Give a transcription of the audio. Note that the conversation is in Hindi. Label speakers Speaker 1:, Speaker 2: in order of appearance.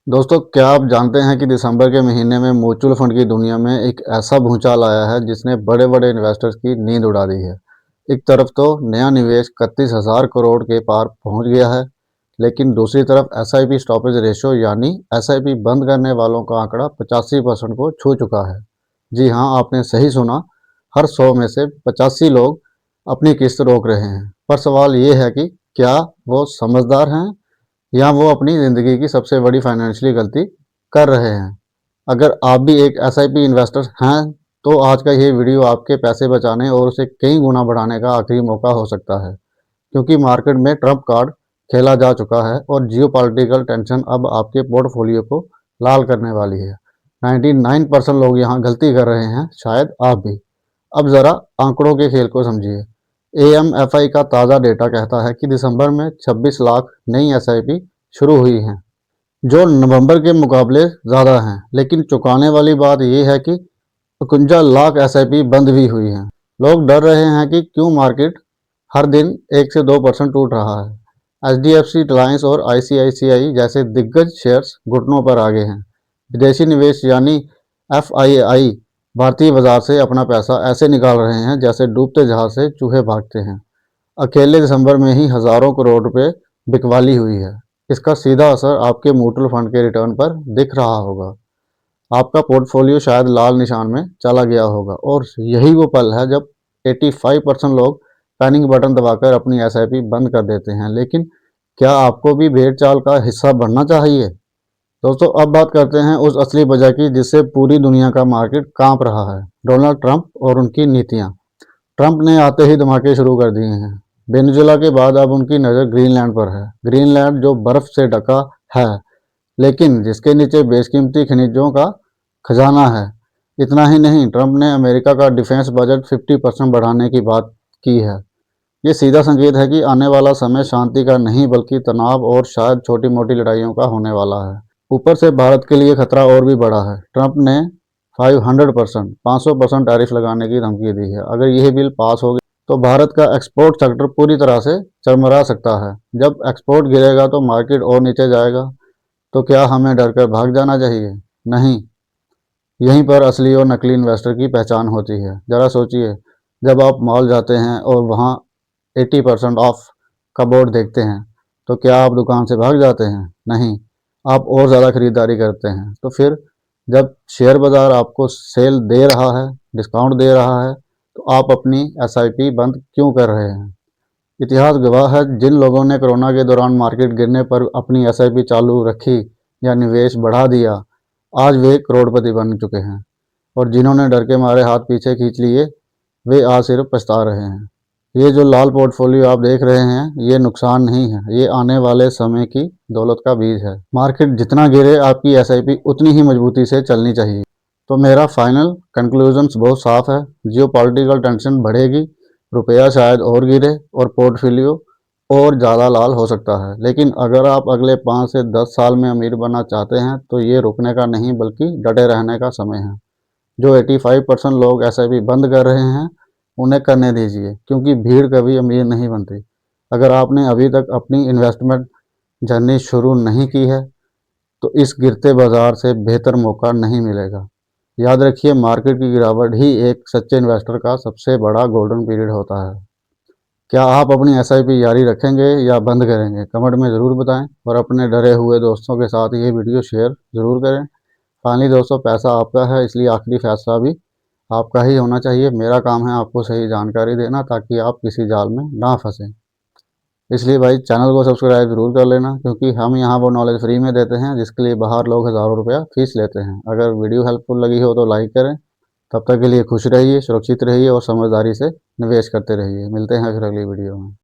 Speaker 1: दोस्तों, क्या आप जानते हैं कि दिसंबर के महीने में म्यूचुअल फंड की दुनिया में एक ऐसा भूचाल आया है जिसने बड़े-बड़े इन्वेस्टर्स की नींद उड़ा दी है। एक तरफ तो नया निवेश 31,000 करोड़ के पार पहुंच गया है, लेकिन दूसरी तरफ एसआईपी स्टॉपेज रेशो यानी एसआईपी बंद करने वालों का आंकड़ा 85% को छू चुका है। जी हाँ, आपने सही सुना। हर 100 में से 85 लोग अपनी किस्त रोक रहे हैं। पर सवाल ये है कि क्या वो समझदार हैं या वो अपनी ज़िंदगी की सबसे बड़ी फाइनेंशियली गलती कर रहे हैं। अगर आप भी एक एसआईपी इन्वेस्टर हैं, तो आज का ये वीडियो आपके पैसे बचाने और उसे कई गुना बढ़ाने का आखिरी मौका हो सकता है, क्योंकि मार्केट में ट्रम्प कार्ड खेला जा चुका है और जियोपॉलिटिकल टेंशन अब आपके पोर्टफोलियो को लाल करने वाली है। 99% लोग यहाँ गलती कर रहे हैं, शायद आप भी। अब ज़रा आंकड़ों के खेल को समझिए। एएमएफआई का ताज़ा डेटा कहता है कि दिसंबर में 26 लाख नई एसआईपी शुरू हुई हैं, जो नवंबर के मुकाबले ज़्यादा हैं। लेकिन चौंकाने वाली बात यह है कि 51 लाख एसआईपी बंद भी हुई हैं। लोग डर रहे हैं कि क्यों मार्केट हर दिन 1 से 2% टूट रहा है। एचडीएफसी, रिलायंस और आईसीआईसीआई जैसे दिग्गज शेयर्स घुटनों पर आ गए हैं। विदेशी निवेश यानी एफआईआई भारतीय बाजार से अपना पैसा ऐसे निकाल रहे हैं जैसे डूबते जहाज से चूहे भागते हैं। अकेले दिसंबर में ही हज़ारों करोड़ रुपए बिकवाली हुई है। इसका सीधा असर आपके म्यूचुअल फंड के रिटर्न पर दिख रहा होगा। आपका पोर्टफोलियो शायद लाल निशान में चला गया होगा और यही वो पल है जब 85% लोग पैनिक बटन दबाकर अपनी एसआईपी बंद कर देते हैं। लेकिन क्या आपको भी भेड़ चाल का हिस्सा बनना चाहिए? दोस्तों, अब बात करते हैं उस असली वजह की जिससे पूरी दुनिया का मार्केट कांप रहा है। डोनाल्ड ट्रंप और उनकी नीतियां। ट्रंप ने आते ही धमाके शुरू कर दिए हैं। वेनेजुएला के बाद अब उनकी नज़र ग्रीनलैंड पर है। ग्रीनलैंड जो बर्फ से ढका है, लेकिन जिसके नीचे बेशकीमती खनिजों का खजाना है। इतना ही नहीं, ट्रंप ने अमेरिका का डिफेंस बजट 50% बढ़ाने की बात की है। ये सीधा संकेत है कि आने वाला समय शांति का नहीं बल्कि तनाव और शायद छोटी मोटी लड़ाइयों का होने वाला है। ऊपर से भारत के लिए खतरा और भी बड़ा है। ट्रंप ने 500% टैरिफ लगाने की धमकी दी है। अगर यह बिल पास हो गया तो भारत का एक्सपोर्ट सेक्टर पूरी तरह से चरमरा सकता है। जब एक्सपोर्ट गिरेगा तो मार्केट और नीचे जाएगा। तो क्या हमें डरकर भाग जाना चाहिए? नहीं। यहीं पर असली और नकली इन्वेस्टर की पहचान होती है। ज़रा सोचिए, जब आप मॉल जाते हैं और वहाँ 80% ऑफ का बोर्ड देखते हैं, तो क्या आप दुकान से भाग जाते हैं? नहीं, आप और ज़्यादा खरीदारी करते हैं। तो फिर जब शेयर बाज़ार आपको सेल दे रहा है, डिस्काउंट दे रहा है, तो आप अपनी एसआईपी बंद क्यों कर रहे हैं? इतिहास गवाह है, जिन लोगों ने कोरोना के दौरान मार्केट गिरने पर अपनी एसआईपी चालू रखी या निवेश बढ़ा दिया, आज वे करोड़पति बन चुके हैं। और जिन्होंने डर के मारे हाथ पीछे खींच लिए, वे आज सिर्फ पछता रहे हैं। ये जो लाल पोर्टफोलियो आप देख रहे हैं, ये नुकसान नहीं है, ये आने वाले समय की दौलत का बीज है। मार्केट जितना गिरे, आपकी एसआईपी उतनी ही मजबूती से चलनी चाहिए। तो मेरा फाइनल कंक्लूजन्स बहुत साफ है। जियो पॉलिटिकल टेंशन बढ़ेगी, रुपया शायद और गिरे और पोर्टफोलियो और ज़्यादा लाल हो सकता है। लेकिन अगर आप अगले 5 से 10 साल में अमीर बनना चाहते हैं, तो ये रुकने का नहीं बल्कि डटे रहने का समय है। जो 85% लोग एसआईपी बंद कर रहे हैं, उन्हें करने दीजिए, क्योंकि भीड़ कभी अमीर नहीं बनती। अगर आपने अभी तक अपनी इन्वेस्टमेंट जर्नी शुरू नहीं की है, तो इस गिरते बाजार से बेहतर मौका नहीं मिलेगा। याद रखिए, मार्केट की गिरावट ही एक सच्चे इन्वेस्टर का सबसे बड़ा गोल्डन पीरियड होता है। क्या आप अपनी एसआईपी जारी रखेंगे या बंद करेंगे? कमेंट में ज़रूर बताएं और अपने डरे हुए दोस्तों के साथ ये वीडियो शेयर ज़रूर करें। फाइनली दोस्तों, पैसा आपका है, इसलिए आखिरी फैसला भी आपका ही होना चाहिए। मेरा काम है आपको सही जानकारी देना ताकि आप किसी जाल में ना फंसें। इसलिए भाई, चैनल को सब्सक्राइब ज़रूर कर लेना, क्योंकि हम यहाँ वो नॉलेज फ्री में देते हैं जिसके लिए बाहर लोग हज़ारों रुपया फीस लेते हैं। अगर वीडियो हेल्पफुल लगी हो तो लाइक करें। तब तक के लिए खुश रहिए, सुरक्षित रहिए और समझदारी से निवेश करते रहिए। मिलते हैं फिर अगली वीडियो में।